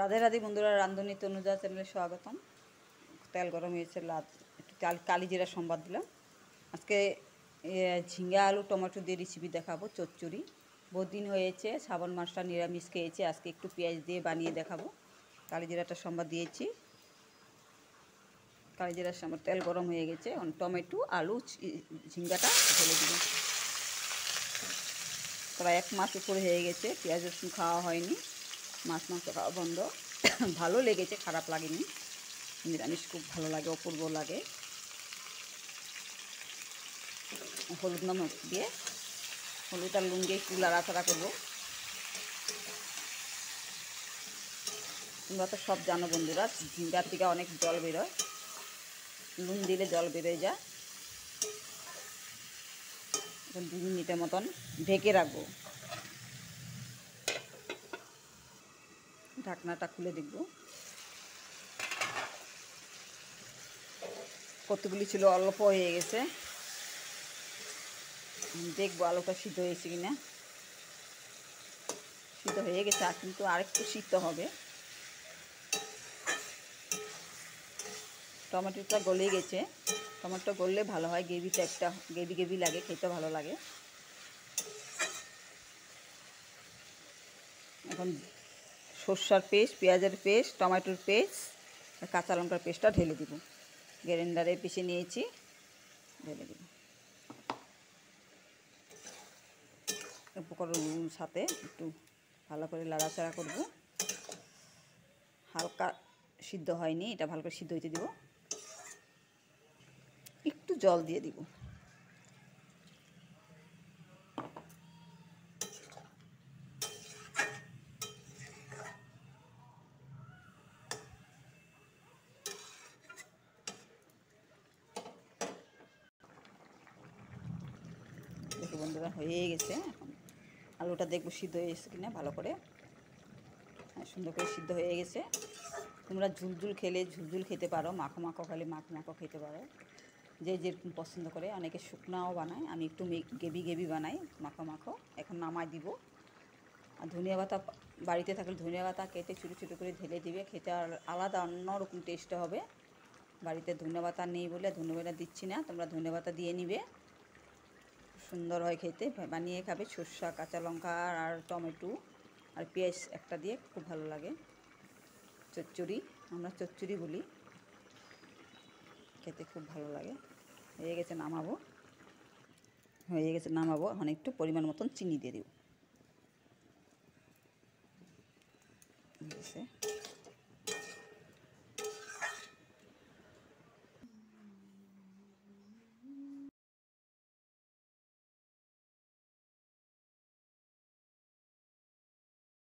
রাধে রাধে বন্ধুরা, রান্ধুনি তনুজা চ্যানেলে স্বাগতম। তেল গরম হয়েছে, একটু কালি জিরা সম্বাদ দিলাম। আজকে ঝিঙ্গা আলু টমেটো দিয়ে রেসিপি দেখাবো, চচ্চড়ি। বহুদিন হয়েছে শ্রাবণ মাসটা নিরামিষ খেয়েছি, আজকে একটু পেঁয়াজ দিয়ে বানিয়ে দেখাবো। কালি জিরাটা সম্বাদ দিয়েছি, কালি জিরার সম্বাদ। তেল গরম হয়ে গেছে, টমেটো আলু ঝিঙ্গাটা ঢেলে দিব। প্রায় 1 মাস উপরে হয়ে গেছে পেঁয়াজ রসুন খাওয়া হয়নি, মাছ মাংস খাওয়া বন্ধ। ভালো লেগেছে, খারাপ লাগেনি। নিরামিষ খুব ভালো লাগে, অপূর্ব লাগে। হলুদ নমক দিয়ে, হলুদ আর নুন দিয়ে একটু লাড়াচাড়া করবো। তোমরা তো সব জানো বন্ধুরা, ঝিঙ্গার থেকে অনেক জল বেরোয়, নুন দিলে জল বেরোয় যায়। এখন 2 মিনিটের মতন ঢেকে রাখবো। ঢাকনাটা খুলে দেখব, কতগুলি ছিল, অল্প হয়ে গেছে। দেখবো আলুটা সিদ্ধ হয়েছে কিনা। সিদ্ধ হয়ে গেছে, আর কিন্তু আরেকটু সিদ্ধ হবে। টমেটোটা গলে গেছে, টমেটোটা গললে ভালো হয়, গ্রেভিটা একটা গ্রেভি লাগে, খেতে ভালো লাগে। এখন সর্ষার পেস্ট, পেঁয়াজের পেস্ট, টমেটোর পেস্ট, কাঁচা লঙ্কার পেস্টটা ঢেলে দিব। গ্রাইন্ডারে পিষে নিয়েছি, ঢেলে দিব। উপকরণের সাথে একটু ভালো করে লাড়াচাড়া করব। হালকা সিদ্ধ হয়নি, এটা ভালো করে সিদ্ধ হইতে দিব। একটু জল দিয়ে দিব। দেখো বন্ধুরা, হয়ে গেছে। এখন আলুটা দেখবো সিদ্ধ হয়ে গেছে কিনা ভালো করে। সুন্দর করে সিদ্ধ হয়ে গেছে। তোমরা ঝুলঝুল খেলে ঝুলঝুল খেতে পারো, মাখো মাখো খেলে মাখো মাখো খেতে পারো, যে যেরকম পছন্দ করে। অনেকে শুকনাও বানায়, আমি একটু গেবি বানাই, মাখো মাখো। এখন নামাই দিব। আর ধনিয়া পাতা বাড়িতে থাকলে ধনিয়া পাতা কেটে ছোটো ছোটো করে ঢেলে দিবে, খেতে আর আলাদা অন্যরকম টেস্ট হবে। বাড়িতে ধনিয়া পাতা নেই বলে ধনিয়া পাতা দিচ্ছি না, তোমরা ধনিয়া পাতা দিয়ে নিবে, সুন্দর হয় খেতে। বানিয়ে খাবে। সর্ষা, কাঁচা লঙ্কা আর টমেটো আর পেঁয়াজ একটা দিয়ে খুব ভালো লাগে। চচ্চড়ি, আমরা চচ্চড়ি বলি, খেতে খুব ভালো লাগে। হয়ে গেছে, নামাবো। হয়ে গেছে, নামাবো। এখন একটু পরিমাণ মতন চিনি দিয়ে দেব।